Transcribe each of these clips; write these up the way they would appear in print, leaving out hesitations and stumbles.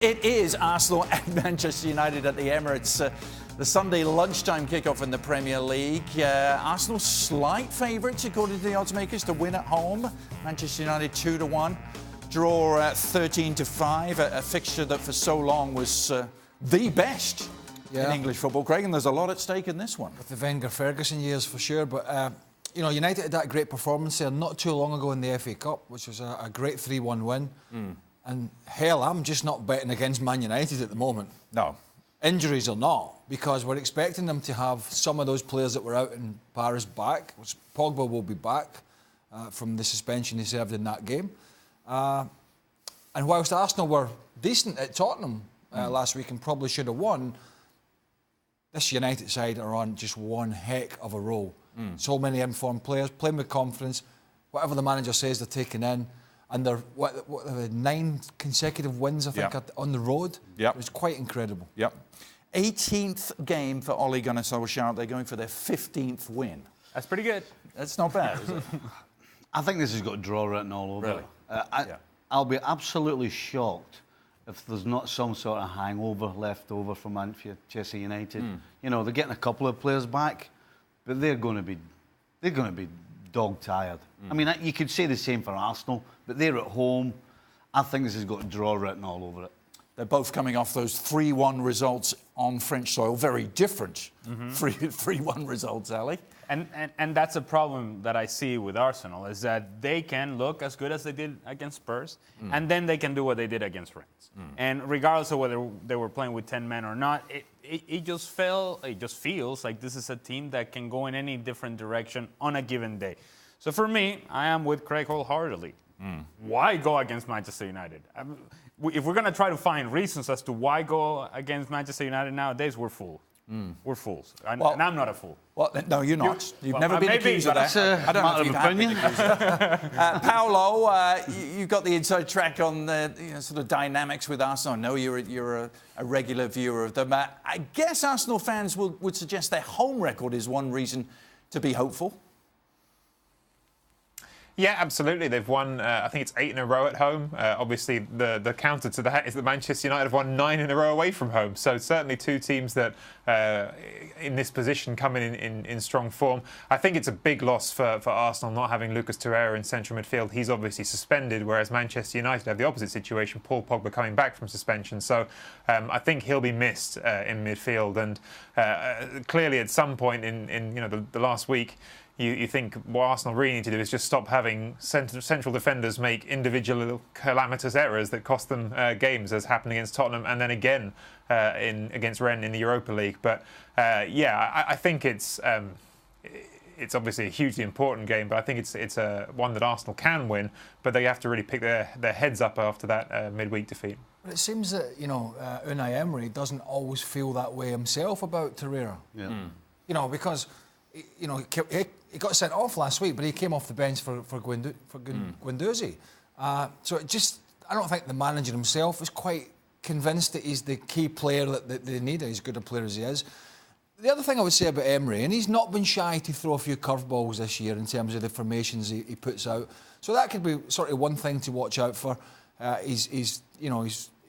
It is Arsenal and Manchester United at the Emirates. The Sunday lunchtime kickoff in the Premier League. Arsenal slight favourites according to the odds makers to win at home. Manchester United 2-1. Draw 13-5. A fixture that for so long was the best in English football, Craig. And there's a lot at stake in this one. With the Wenger-Ferguson years for sure. But, you know, United had that great performance there not too long ago in the FA Cup, which was a great 3-1 win. And hell, I'm just not betting against Man United at the moment. No. Injuries or not, because we're expecting them to have some of those players that were out in Paris back. Pogba will be back from the suspension he served in that game. And whilst Arsenal were decent at Tottenham last week and probably should have won, this United side are on just one heck of a roll. So many informed players, playing with confidence. Whatever the manager says, they're taking in. And they're 9 consecutive wins, I think, on the road. It was quite incredible. 18th game for Ole Gunnar Solskjaer. They're going for their 15th win. That's pretty good. That's not bad, is it? I think this has got a draw written all over Really? it. I'll be absolutely shocked if there's not some sort of hangover left over from Manchester United. You know, they're getting a couple of players back, but they're going to be dog tired. I mean, you could say the same for Arsenal, but they're at home. I think this has got a draw written all over it. They're both coming off those 3-1 results on French soil. Very different 3-1 results, Ali. And that's a problem that I see with Arsenal, is that they can look as good as they did against Spurs, and then they can do what they did against Rennes. And regardless of whether they were playing with 10 men or not, it just feels like this is a team that can go in any different direction on a given day. So for me, I am with Craig wholeheartedly. Why go against Manchester United? If we're going to try to find reasons as to why go against Manchester United nowadays, we're fools. We're fools. And I'm not a fool. Well, no, you're not. You've never been accused of that. That's a matter of opinion. Paolo, you've got the inside track on the sort of dynamics with Arsenal. I know you're a regular viewer of them. I guess Arsenal fans would suggest their home record is one reason to be hopeful. Yeah, absolutely. They've won, I think it's 8 in a row at home. Obviously, the counter to that is that Manchester United have won 9 in a row away from home. So certainly two teams that, in this position, come in strong form. I think it's a big loss for Arsenal not having Lucas Torreira in central midfield. He's obviously suspended, whereas Manchester United have the opposite situation, Paul Pogba coming back from suspension. So I think he'll be missed in midfield. And clearly at some point in the last week, you think what Arsenal really need to do is just stop having central defenders make individual calamitous errors that cost them games, as happened against Tottenham and then again against Rennes in the Europa League. But I think it's obviously a hugely important game, but I think it's one that Arsenal can win, but they have to really pick their heads up after that midweek defeat. But it seems that, Unai Emery doesn't always feel that way himself about Torreira. Because he got sent off last week, but he came off the bench for Guendouzi. So I don't think the manager himself is quite convinced that he's the key player that they need, as good a player as he is. The other thing I would say about Emery, and he's not been shy to throw a few curveballs this year in terms of the formations he puts out. So that could be sort of one thing to watch out for. He's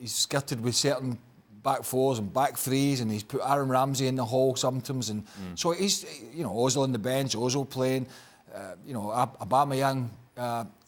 skirted with certain back fours and back threes, and he's put Aaron Ramsey in the hole sometimes, and so he's, Ozil on the bench, Ozil playing, Aubameyang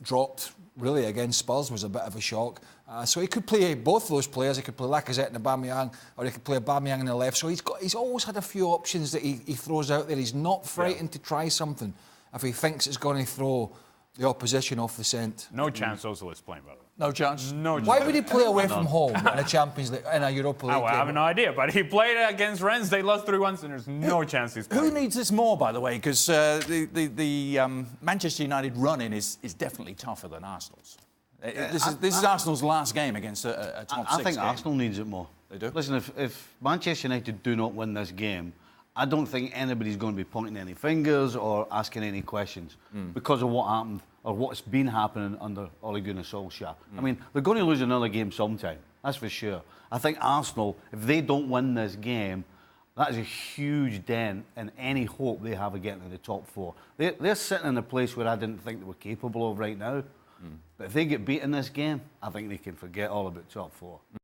dropped really against Spurs, was a bit of a shock. So he could play both those players. He could play Lacazette and Aubameyang, or he could play Aubameyang on the left. So he's always had a few options that he throws out there. He's not frightened to try something if he thinks it's going to throw the opposition off the scent. No chance Ozil is playing, by the way. No chance? No chance. Why would he play away from home in a Champions League, in a Europa League game? I have no idea, but he played against Rennes. They lost 3-1, so there's no chance he's playing. Who needs this more, by the way? Because the Manchester United run-in is definitely tougher than Arsenal's. This is Arsenal's last game against a top 6 I think game. Arsenal needs it more. They do? Listen, if Manchester United do not win this game, I don't think anybody's going to be pointing any fingers or asking any questions because of what happened or what's been happening under Ole Gunnar Solskjaer. I mean, they're going to lose another game sometime, that's for sure. I think Arsenal, if they don't win this game, that is a huge dent in any hope they have of getting to the top 4. They're sitting in a place where I didn't think they were capable of right now. But if they get beat in this game, I think they can forget all about top 4.